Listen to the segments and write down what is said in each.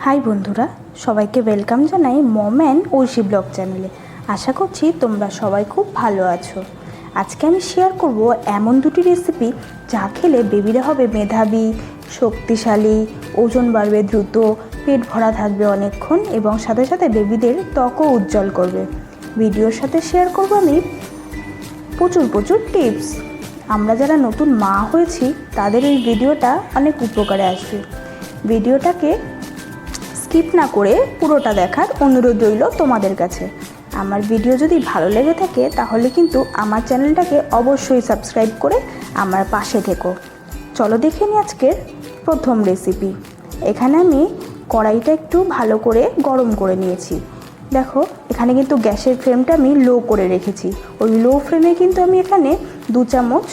High বন্ধুরা, সবাইকে welcome জানাই মম অ্যান্ড ঐশী ব্লগ চ্যানেলে। আশা করছি তোমরা সবাই খুব ভালো আছো। আজকে আমি শেয়ার করব এমন দুটি রেসিপি যা খেলে বেবিরা হবে মেধাবী, শক্তিশালী, ওজন বাড়বে দ্রুত, পেট ভরা থাকবে অনেকক্ষণ এবং সাথে সাথে বেবিদের ত্বকও উজ্জ্বল করবে। ভিডিওর সাথে শেয়ার করব আমি প্রচুর টিপস। আমরা যারা নতুন মা হয়েছি তাদের এই ভিডিওটা অনেক উপকারে আসবে। ভিডিওটাকে স্কিপ না করে পুরোটা দেখার অনুরোধ রইল তোমাদের কাছে। আমার ভিডিও যদি ভালো লেগে থাকে তাহলে কিন্তু আমার চ্যানেলটাকে অবশ্যই সাবস্ক্রাইব করে আমার পাশে থেকো। চলো দেখে নিই আজকের প্রথম রেসিপি। এখানে আমি কড়াইটা একটু ভালো করে গরম করে নিয়েছি। দেখো এখানে কিন্তু গ্যাসের ফ্লেমটা আমি লো করে রেখেছি। ওই লো ফ্লেমে কিন্তু আমি এখানে 2 চামচ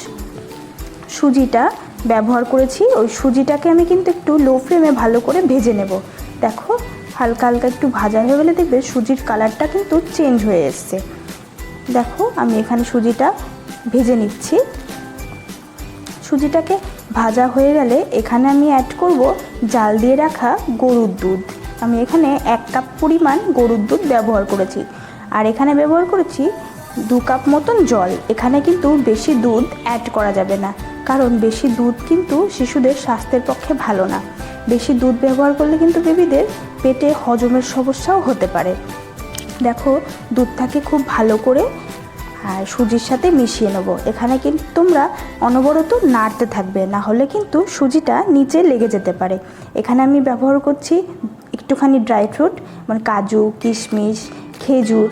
সুজিটা ব্যবহার করেছি। ওই সুজিটাকে আমি কিন্তু একটু লো ফ্লেমে ভালো করে ভেজে নেব। দেখো হালকা হালকা একটু ভাজা হয়ে গেলে দেখবে সুজির কালারটা কিন্তু চেঞ্জ হয়ে এসছে। দেখো আমি এখানে সুজিটা ভেজে নিচ্ছি। সুজিটাকে ভাজা হয়ে গেলে এখানে আমি অ্যাড করব জাল দিয়ে রাখা গরুর দুধ। আমি এখানে 1 কাপ পরিমাণ গরুর দুধ ব্যবহার করেছি। আর এখানে ব্যবহার করেছি 2 কাপ মতন জল। এখানে কিন্তু বেশি দুধ অ্যাড করা যাবে না, কারণ বেশি দুধ কিন্তু শিশুদের স্বাস্থ্যের পক্ষে ভালো না। বেশি দুধ ব্যবহার করলে কিন্তু বেবিদের পেটে হজমের সমস্যাও হতে পারে। দেখো দুধটাকে খুব ভালো করে আর সুজির সাথে মিশিয়ে নেব। এখানে কিন্তু তোমরা অনবরত নাড়তে থাকবে, না হলে কিন্তু সুজিটা নিচে লেগে যেতে পারে। এখানে আমি ব্যবহার করছি একটুখানি ড্রাই ফ্রুট, মানে কাজু, কিশমিশ, খেজুর,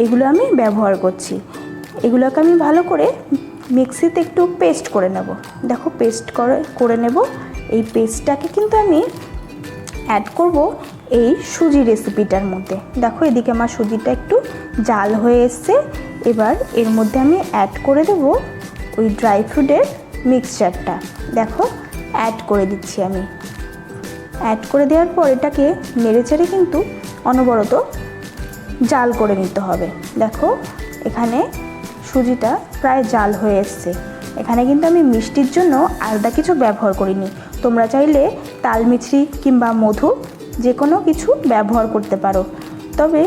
এগুলো আমি ব্যবহার করছি। এগুলোকে আমি ভালো করে মিক্সিতে একটু পেস্ট করে নেব। দেখো পেস্ট করে নেব। এই পেস্টটাকে কিন্তু আমি অ্যাড করব এই সুজি রেসিপিটার মধ্যে। দেখো এদিকে আমার সুজিটা একটু জাল হয়ে এসছে। এবার এর মধ্যে আমি অ্যাড করে দেব ওই ড্রাই ফ্রুটের মিক্সচারটা। দেখো অ্যাড করে দিচ্ছি আমি। অ্যাড করে দেওয়ার পর এটাকে নেড়েচেড়ে কিন্তু অনবরত জাল করে নিতে হবে। দেখো এখানে সুজিটা প্রায় জাল হয়ে এসছে। এখানে কিন্তু আমি মিষ্টির জন্য আলাদা কিছু ব্যবহার করিনি। তোমরা চাইলে তাল মিছরি কিংবা মধু যে কোনো কিছু ব্যবহার করতে পারো, তবে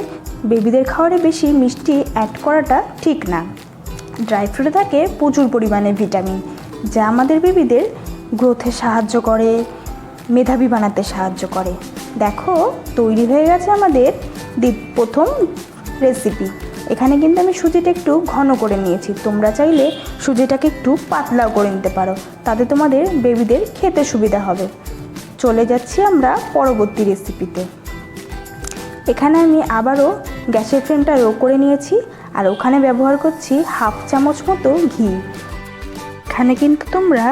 বেবিদের খাবারে বেশি মিষ্টি অ্যাড করাটা ঠিক না। ড্রাই ফ্রুটে থাকে প্রচুর পরিমাণে ভিটামিন, যা আমাদের বেবিদের গ্রোথে সাহায্য করে, মেধাবী বানাতে সাহায্য করে। দেখো তৈরি হয়ে গেছে আমাদের প্রথম রেসিপি। এখানে কিন্তু আমি সুজিটা একটু ঘন করে নিয়েছি। তোমরা চাইলে সুজিটাকে একটু পাতলাও করে নিতে পারো, তাতে তোমাদের বেবিদের খেতে সুবিধা হবে। চলে যাচ্ছি আমরা পরবর্তী রেসিপিতে। এখানে আমি আবারও গ্যাসের ফ্লেমটা লো করে নিয়েছি আর ওখানে ব্যবহার করছি 1/2 চামচ মতো ঘি। এখানে কিন্তু তোমরা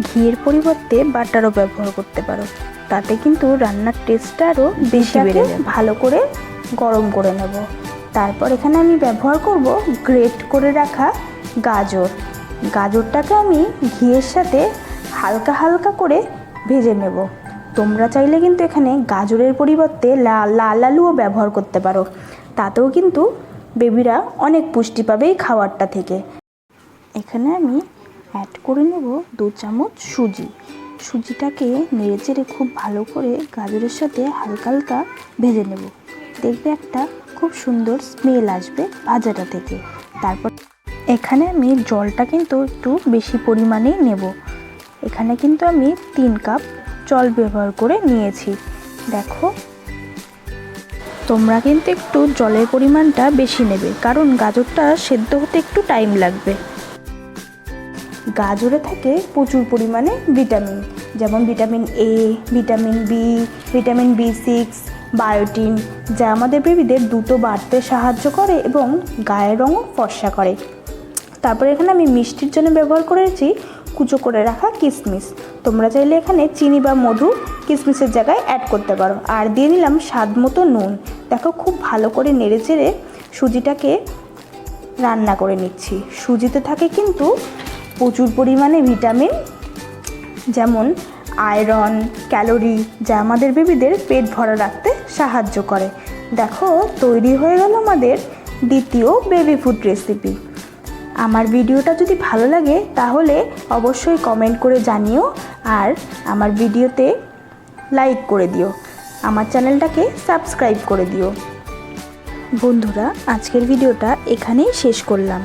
ঘিয়ের পরিবর্তে বাটারও ব্যবহার করতে পারো, তাতে কিন্তু রান্নার টেস্টটা আরও বেশি বেড়ে যাবে। ভালো করে গরম করে নেব। তারপর এখানে আমি ব্যবহার করব গ্রেট করে রাখা গাজর। গাজরটাকে আমি ঘিয়ের সাথে হালকা হালকা করে ভেজে নেব। তোমরা চাইলে কিন্তু এখানে গাজরের পরিবর্তে লাল আলুও ব্যবহার করতে পারো, তাতেও কিন্তু বেবিরা অনেক পুষ্টি পাবে এই খাবারটা থেকে। এখানে আমি অ্যাড করে নেব 2 চামচ সুজি। সুজিটাকে নেড়েচেড়ে খুব ভালো করে গাজরের সাথে হালকা হালকা ভেজে নেব। দেখবে একটা খুব সুন্দর স্মেল আসবে ভাজাটা থেকে। তারপর এখানে আমি জলটা কিন্তু একটু বেশি পরিমাণেই নেব। এখানে কিন্তু আমি 3 কাপ জল ব্যবহার করে নিয়েছি। দেখো তোমরা কিন্তু একটু জলের পরিমাণটা বেশি নেবে, কারণ গাজরটা সেদ্ধ হতে একটু টাইম লাগবে। গাজরে থাকে প্রচুর পরিমাণে ভিটামিন, যেমন vitamin A, vitamin B, vitamin বি6, বায়োটিন, যা আমাদের বেবিদের দ্রুত বাড়তে সাহায্য করে এবং গায়ের রঙও ফর্সা করে। তারপরে এখানে আমি মিষ্টির জন্য ব্যবহার করেছি কুচো করে রাখা কিশমিশ। তোমরা চাইলে এখানে চিনি বা মধু কিশমিশের জায়গায় অ্যাড করতে পারো। আর দিয়ে নিলাম স্বাদ মতো নুন। দেখো খুব ভালো করে নেড়েচেড়ে সুজিটাকে রান্না করে নিচ্ছি। সুজিতে থাকে কিন্তু প্রচুর পরিমাণে ভিটামিন, যেমন আয়রন, ক্যালোরি, যা আমাদের বেবিদের পেট ভরা রাখতে সাহায্য করে। দেখো তৈরি হয়ে গেল আমাদের দ্বিতীয় বেবি ফুড রেসিপি। আমার ভিডিওটা যদি ভালো লাগে তাহলে অবশ্যই কমেন্ট করে জানিও আর আমার ভিডিওতে লাইক করে দিও। আমার চ্যানেলটাকে সাবস্ক্রাইব করে দিও। বন্ধুরা, আজকের ভিডিওটা এখানেই শেষ করলাম।